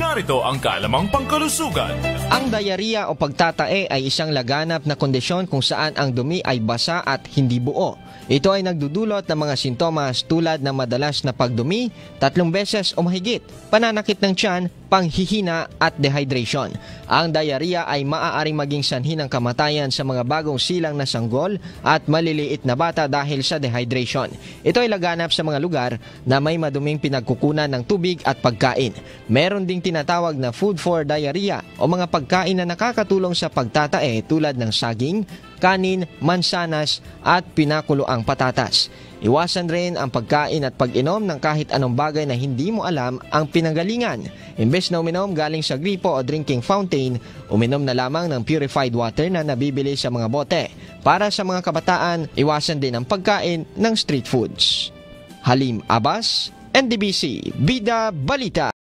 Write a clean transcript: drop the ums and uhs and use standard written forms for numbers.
narito ang kalamang pangkalusugan. Ang diarrhea o pagtatae ay isang laganap na kondisyon kung saan ang dumi ay basa at hindi buo. Ito ay nagdudulot ng mga sintomas tulad ng madalas na pagdumi, 3 beses o mahigit, pananakit ng tiyan, panghihina at dehydration. Ang diarrhea ay maaaring maging sanhi ng kamatayan sa mga bagong silang na sanggol at maliliit na bata dahil sa dehydration. Ito ay laganap sa mga lugar na may maduming pinagkukunan ng tubig at pagkain. Meron ding tinatawag na food for diarrhea o mga pagkain na nakakatulong sa pagtatae tulad ng saging, kanin, mansanas at pinakuloang patatas. Iwasan rin ang pagkain at pag-inom ng kahit anong bagay na hindi mo alam ang pinanggalingan. Imbes na uminom galing sa gripo o drinking fountain, uminom na lamang ng purified water na nabibili sa mga bote. Para sa mga kabataan, iwasan din ang pagkain ng street foods. Halim Abbas, NDBC, Bida Balita.